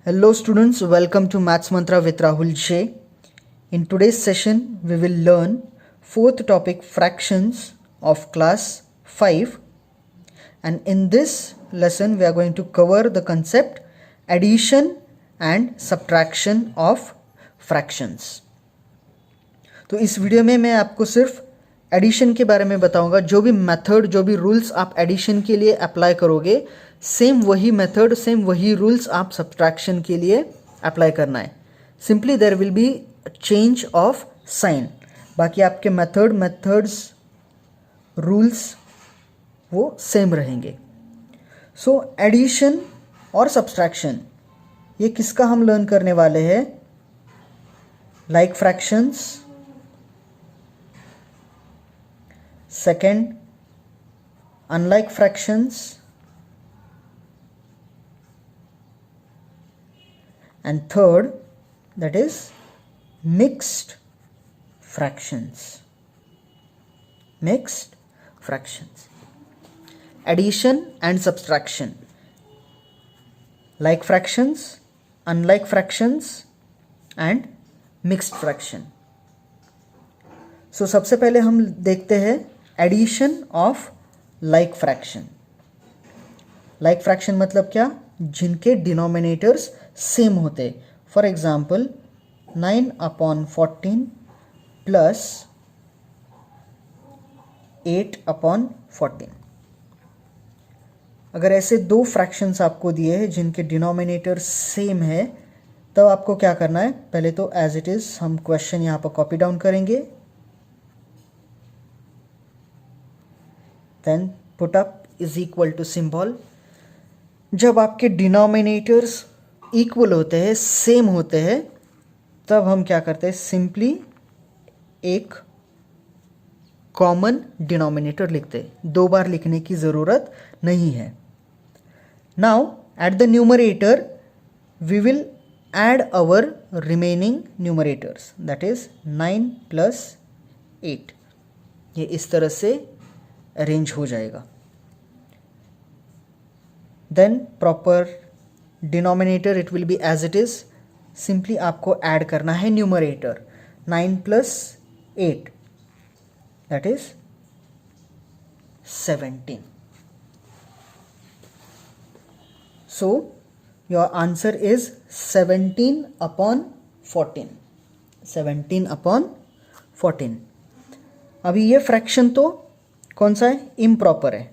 Hello students, welcome to Maths Mantra with Rahul J. In today's session, we will learn fourth topic fractions of class 5, and in this lesson we are going to cover the concept addition and subtraction of fractions. तो इस video में मैं आपको सिर्फ addition के बारे में बताऊंगा. जो भी मेथड, जो भी रूल्स आप एडिशन के लिए अप्लाई करोगे, सेम वही मेथड, सेम वही रूल्स आप सब्ट्रैक्शन के लिए अप्लाई करना है. Simply there will be change of sign. बाकी आपके मेथड्स, रूल्स वो सेम रहेंगे. सो एडिशन और सब्ट्रैक्शन ये किसका हम लर्न करने वाले हैं? Like fractions. Second, unlike fractions, and third, that is mixed fractions. Mixed fractions. Addition and subtraction. Like fractions, unlike fractions, and mixed fraction. So सबसे पहले हम देखते हैं addition of like fraction. Like fraction मतलब क्या? जिनके डिनोमिनेटर्स सेम होते. For example 9/14 plus 8/14. अगर ऐसे दो फ्रैक्शंस आपको दिए हैं जिनके डिनोमिनेटर सेम है, तब आपको क्या करना है? पहले तो एज इट इज हम क्वेश्चन यहाँ पर कॉपी डाउन करेंगे. Then put up is equal to symbol. जब आपके डिनोमिनेटर्स इक्वल होते हैं, सेम होते हैं, तब हम क्या करते हैं? सिंपली एक कॉमन डिनोमिनेटर लिखते हैं. दो बार लिखने की ज़रूरत नहीं है. Now at the numerator we will add our remaining numerators, that is 9 plus 8. ये इस तरह से अरेंज हो जाएगा. Then proper denominator it will be as it is. Simply आपको ऐड करना है numerator. 9 plus 8, that is 17. So your answer is 17/14. 17/14. अभी ये फ्रैक्शन तो कौन सा है? इम्प्रॉपर है.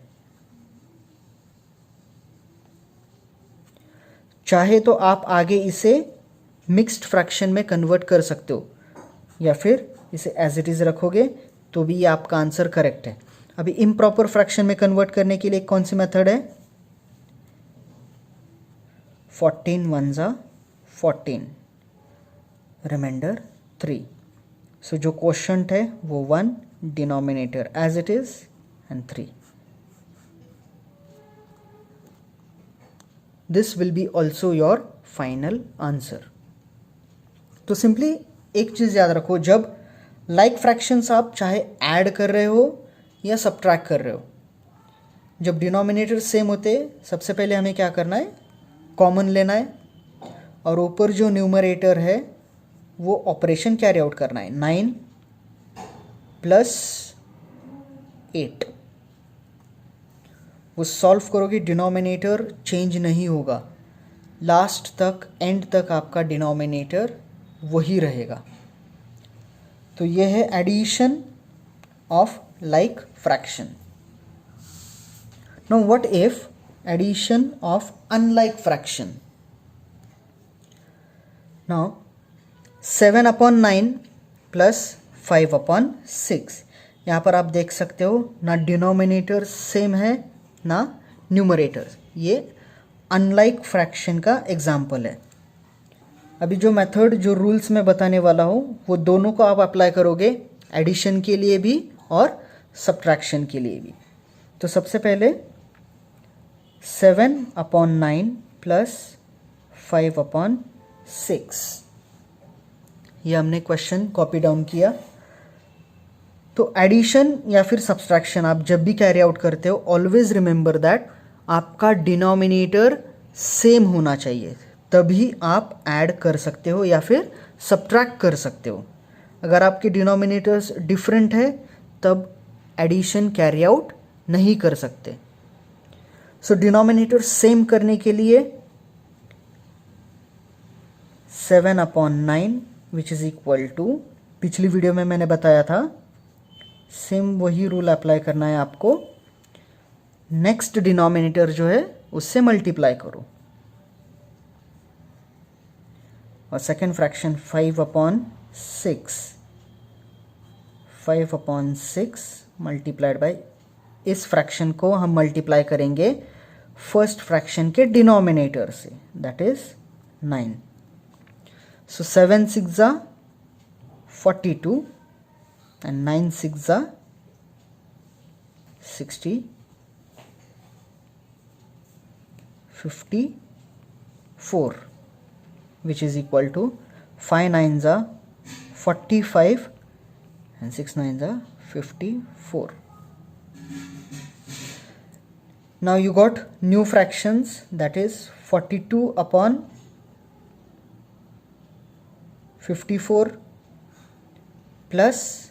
चाहे तो आप आगे इसे मिक्स्ड फ्रैक्शन में कन्वर्ट कर सकते हो, या फिर इसे एज इट इज रखोगे तो भी ये आपका आंसर करेक्ट है. अभी इम्प्रॉपर फ्रैक्शन में कन्वर्ट करने के लिए कौन सी मेथड है? 14 1s are 14, रिमाइंडर 3. सो जो क्वोशंट है वो 1, denominator as it is and 3. This will be also your final answer. तो सिंपली एक चीज़ याद रखो, जब लाइक फ्रैक्शंस आप चाहे ऐड कर रहे हो या सब्ट्रैक्ट कर रहे हो, जब डिनोमिनेटर सेम होते, सबसे पहले हमें क्या करना है? कॉमन लेना है, और ऊपर जो न्यूमरेटर है वो ऑपरेशन कैरी आउट करना है. 9 plus 8. वो सॉल्व करोगे, डिनोमिनेटर चेंज नहीं होगा. लास्ट तक, एंड तक आपका डिनोमिनेटर वही रहेगा. तो ये है addition of like fraction. Now what if addition of unlike fraction? Now 7/9 plus 5/6. यहाँ पर आप देख सकते हो ना डिनोमिनेटर सेम है ना न्यूमरेटर. ये अनलाइक फ्रैक्शन का एग्जाम्पल है. अभी जो मेथड, जो रूल्स मैं बताने वाला हूँ, वो दोनों को आप अप्लाई करोगे, एडिशन के लिए भी और सब्ट्रैक्शन के लिए भी. तो सबसे पहले 7/9 प्लस 5/6, ये हमने क्वेश्चन कॉपी डाउन किया. तो एडिशन या फिर सब्ट्रैक्शन आप जब भी कैरी आउट करते हो, ऑलवेज रिमेंबर दैट आपका डिनोमिनेटर सेम होना चाहिए. तभी आप ऐड कर सकते हो या फिर सब्ट्रैक्ट कर सकते हो। अगर आपके डिनोमिनेटर्स डिफरेंट है तब एडिशन कैरी आउट नहीं कर सकते। सो डिनोमिनेटर सेम करने के लिए 7/9 विच इज इक्वल टू, पिछली वीडियो में मैंने बताया था, सेम वही रूल अप्लाई करना है आपको। नेक्स्ट डिनोमिनेटर जो है उससे मल्टीप्लाई करो और सेकेंड फ्रैक्शन 5/6, 5/6 मल्टीप्लाइड बाय, इस फ्रैक्शन को हम मल्टीप्लाई करेंगे फर्स्ट फ्रैक्शन के डिनोमिनेटर से, that is 9। So 7 6 42 and 9 6 60, 54, which is equal to 5 9 45 and 6 9 54. Now you got new fractions, that is 42/54 plus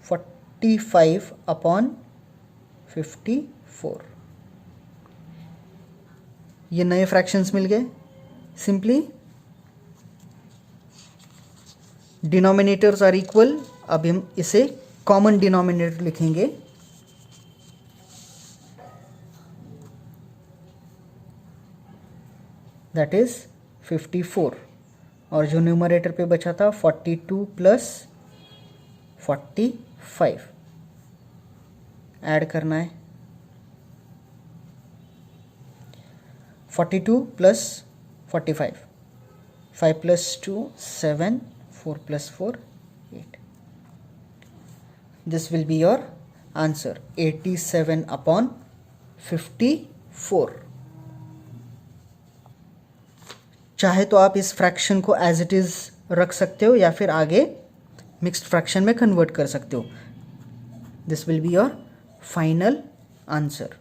45/54, ये नए फ्रैक्शंस मिल गए। सिंपली डिनोमिनेटर्स आर इक्वल, अब हम इसे कॉमन डिनोमिनेटर लिखेंगे, दैट इज 54, और जो न्यूमरेटर पे बचा था 42 प्लस 45 ऐड करना है। 42 plus 45, 5 plus 2 7, 4 plus 4 8, this will be your answer 87/54। चाहे तो आप इस फ्रैक्शन को एज इट इज रख सकते हो या फिर आगे मिक्स्ड फ्रैक्शन में कन्वर्ट कर सकते हो। This will be your final answer.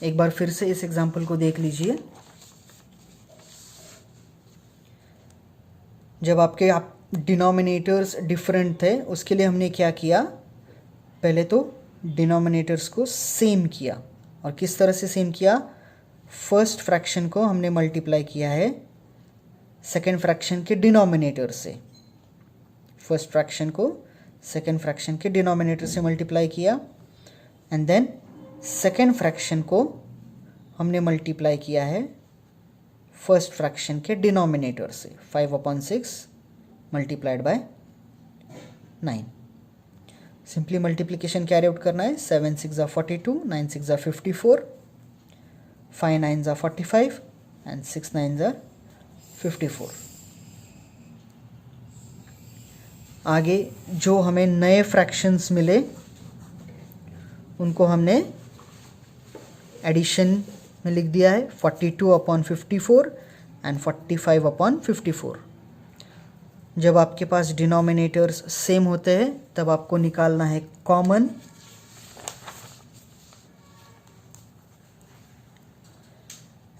एक बार फिर से इस एग्जाम्पल को देख लीजिए। जब आपके डिनोमिनेटर्स डिफरेंट थे उसके लिए हमने क्या किया, पहले तो डिनोमिनेटर्स को सेम किया, और किस तरह से सेम किया, फर्स्ट फ्रैक्शन को हमने मल्टीप्लाई किया है सेकेंड फ्रैक्शन के डिनोमिनेटर से, फर्स्ट फ्रैक्शन को सेकेंड फ्रैक्शन के डिनोमिनेटर से मल्टीप्लाई किया, एंड देन सेकेंड फ्रैक्शन को हमने मल्टीप्लाई किया है फर्स्ट फ्रैक्शन के डिनोमिनेटर से, 5/6 multiplied by 9। Simply multiplication carry out करना है, 7 6 42, 9 6 54, 5 9 45 एंड 6 9 54। आगे जो हमें नए फ्रैक्शंस मिले उनको हमने एडिशन में लिख दिया है, 42/54 एंड 45/54। जब आपके पास डिनोमिनेटर्स सेम होते हैं तब आपको निकालना है कॉमन,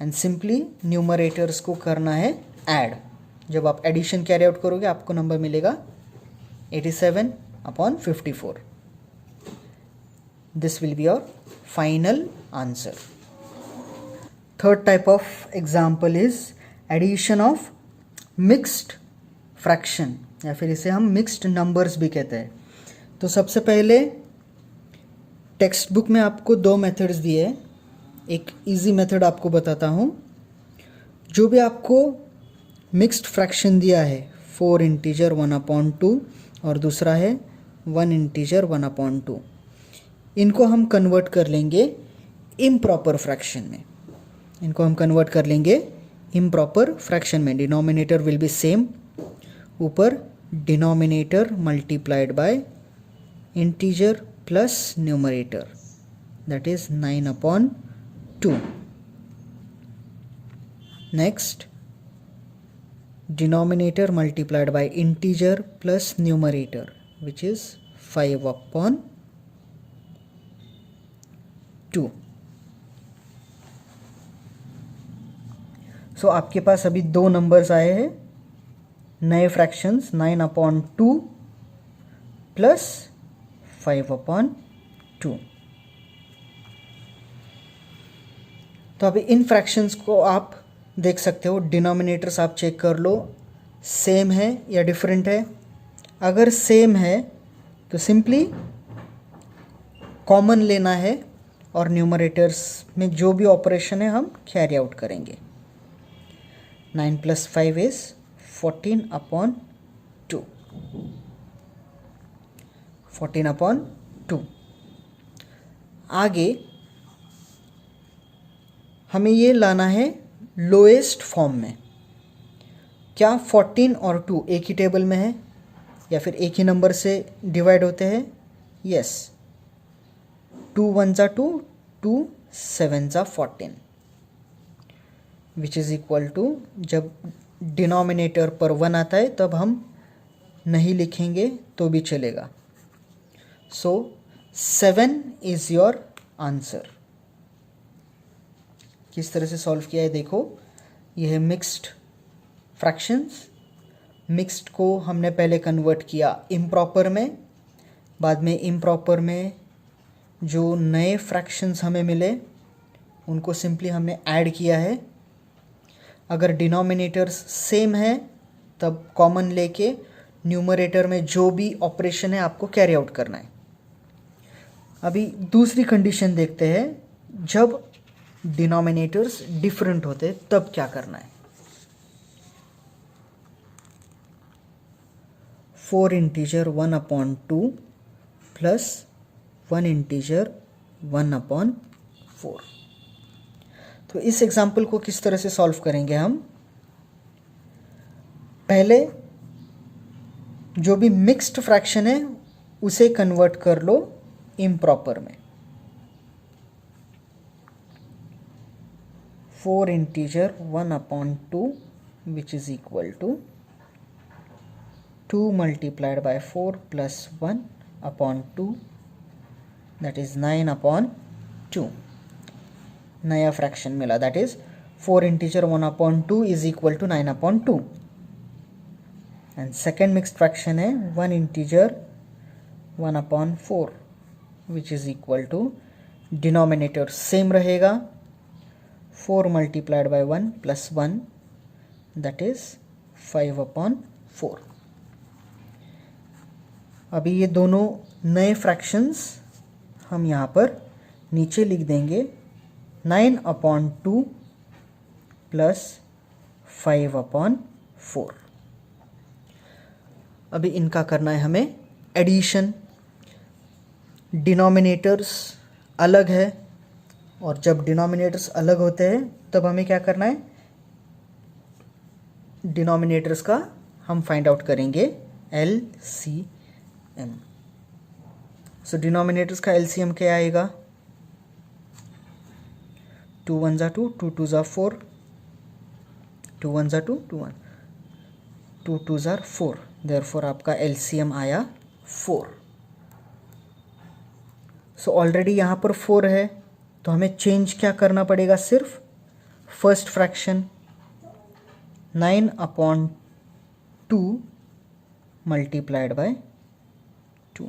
एंड सिंपली न्यूमरेटर्स को करना है ऐड। जब आप एडिशन कैरी आउट करोगे आपको नंबर मिलेगा 87/54। This will be your final answer. Third type of example is addition of mixed fraction, या फिर इसे हम मिक्स्ड नंबर्स भी कहते हैं। तो सबसे पहले टेक्स्ट बुक में आपको दो मेथड्स दिए हैं, एक इजी मेथड आपको बताता हूँ। जो भी आपको मिक्स्ड फ्रैक्शन दिया है, 4 इंटीजर 1/2 और दूसरा है 1 इंटीजर 1/2, इनको हम कन्वर्ट कर लेंगे इम्प्रॉपर फ्रैक्शन में, इनको हम कन्वर्ट कर लेंगे इम्प्रॉपर फ्रैक्शन में। डिनोमिनेटर विल बी सेम, ऊपर denominator multiplied by integer plus numerator, that is 9/2। Next denominator multiplied by integer plus numerator, which is 5/2. सो आपके पास अभी दो नंबर्स आए हैं नए फ्रैक्शंस 9/2 प्लस 5/2। तो अभी इन फ्रैक्शंस को आप देख सकते हो, डिनोमिनेटर्स आप चेक कर लो सेम है या डिफरेंट है। अगर सेम है तो सिंपली कॉमन लेना है और न्यूमरेटर्स में जो भी ऑपरेशन है हम कैरी आउट करेंगे। 9 + 5 इज 14/2। 14/2। आगे हमें ये लाना है लोएस्ट फॉर्म में। क्या 14 और 2 एक ही टेबल में है या फिर एक ही नंबर से डिवाइड होते हैं? Yes. 2 1s are 2, 2 7s are 14, which is equal to, जब डिनोमिनेटर पर 1 आता है तब हम नहीं लिखेंगे तो भी चलेगा। सो 7 इज़ योर आंसर। किस तरह से सॉल्व किया है देखो, यह है मिक्स्ड फ्रैक्शंस। मिक्स्ड को हमने पहले कन्वर्ट किया इम्प्रॉपर में, बाद में इम्प्रॉपर में जो नए फ्रैक्शंस हमें मिले उनको सिंपली हमने ऐड किया है। अगर डिनोमिनेटर्स सेम है तब कॉमन लेके न्यूमरेटर में जो भी ऑपरेशन है आपको कैरी आउट करना है। अभी दूसरी कंडीशन देखते हैं, जब डिनोमिनेटर्स डिफरेंट होते तब क्या करना है। 4 इंटीजर 1/2 प्लस 1 इंटीजर 1/4। तो इस एग्जाम्पल को किस तरह से सॉल्व करेंगे हम, पहले जो भी मिक्स्ड फ्रैक्शन है उसे कन्वर्ट कर लो इम्प्रॉपर में। 4 integer 1/2 which is equal to 2 multiplied by 4 plus 1/2, that is 9/2। नया फ्रैक्शन मिला, that is 4 integer 1/2 is equal to 9/2। And second mixed fraction है 1 integer 1/4 which is equal to, denominator same रहेगा, 4 multiplied by 1 plus 1, that is 5/4। अभी ये दोनों नए fractions हम यहाँ पर नीचे लिख देंगे, 9/2 प्लस 5/4। अभी इनका करना है हमें एडिशन। डिनोमिनेटर्स अलग है और जब डिनोमिनेटर्स अलग होते हैं तब हमें क्या करना है, डिनोमिनेटर्स का हम फाइंड आउट करेंगे LCM। सो डिनोमिनेटर्स का LCM क्या आएगा, 2 1s are 2, 2 2s are 4, 2 1s are 2, 2 2s are 4, therefore आपका LCM आया 4। सो ऑलरेडी यहाँ पर 4 है तो हमें चेंज क्या करना पड़ेगा, सिर्फ फर्स्ट फ्रैक्शन 9/2 मल्टीप्लाइड बाय 2,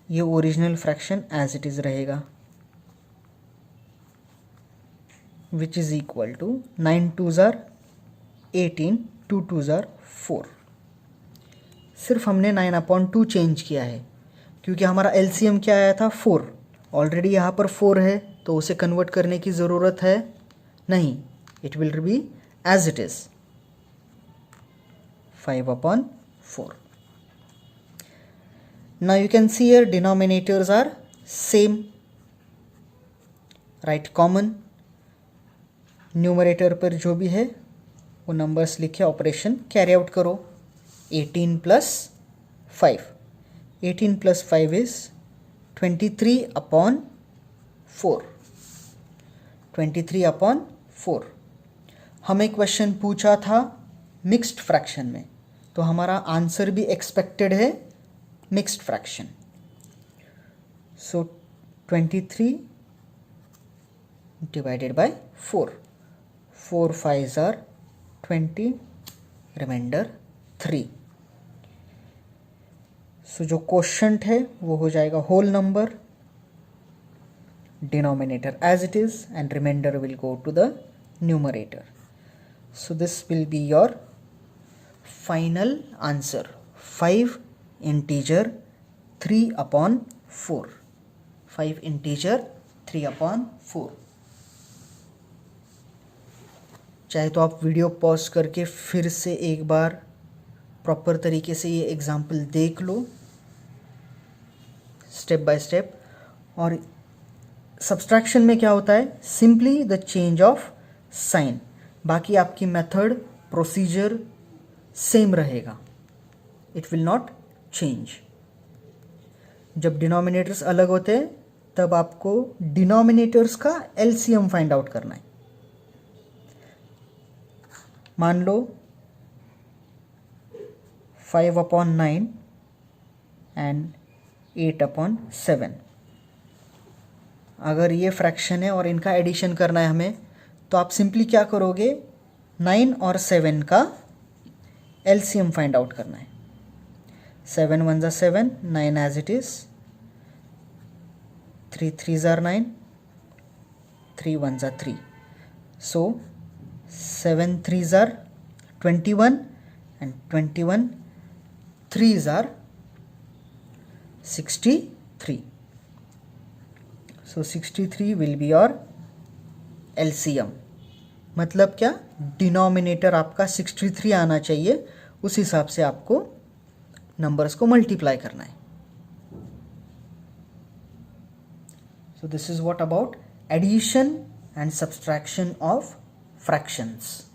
ये original fraction as it is रहेगा, which is equal to 9 2s are 18, 2 2s are 4। सिर्फ हमने 9/2 चेंज किया है क्योंकि हमारा LCM क्या आया था, 4। ऑलरेडी यहाँ पर 4 है तो उसे कन्वर्ट करने की ज़रूरत है नहीं, it will be as it is 5/4। Now you can see here denominators are same, right, common। Numerator पर जो भी है वो नंबर्स लिखे, ऑपरेशन कैरी आउट करो। 18 + 5, 18 + 5 इज 23/4, 23/4। हमें क्वेश्चन पूछा था मिक्स्ड फ्रैक्शन में, तो हमारा आंसर भी एक्सपेक्टेड है mixed fraction. So 23 divided by 4, 4 5s are 20, remainder 3. So जो क्वोशंट है वो हो जाएगा whole number, denominator as it is, and remainder will go to the numerator. So this will be your final answer. 5 integer 3/4. 5 integer 3/4. चाहे तो आप video pause करके फिर से एक बार प्रॉपर तरीके से ये एग्जाम्पल देख लो स्टेप बाय स्टेप. और सब्सट्रैक्शन में क्या होता है, simply the change of sign. बाकी आपकी मेथड प्रोसीजर सेम रहेगा, इट विल नॉट चेंज. जब डिनोमिनेटर्स अलग होते हैं तब आपको डिनोमिनेटर्स का एलसीएम फाइंड आउट करना है. मान लो 5/9 एंड 8/7. अगर ये फ्रैक्शन है और इनका एडिशन करना है हमें, तो आप सिंपली क्या करोगे, 9 और 7 का एलसीएम फाइंड आउट करना है. 7 1s are 7, 9 as it is, 3 3s are 9, 3 1s are 3. So 7 3s are 21 and 21 3s are 63. So 63 will be your LCM. मतलब क्या, डिनोमिनेटर आपका 63 आना चाहिए, उस हिसाब से आपको नंबर्स को मल्टीप्लाई करना है. So this is what about addition and subtraction of fractions.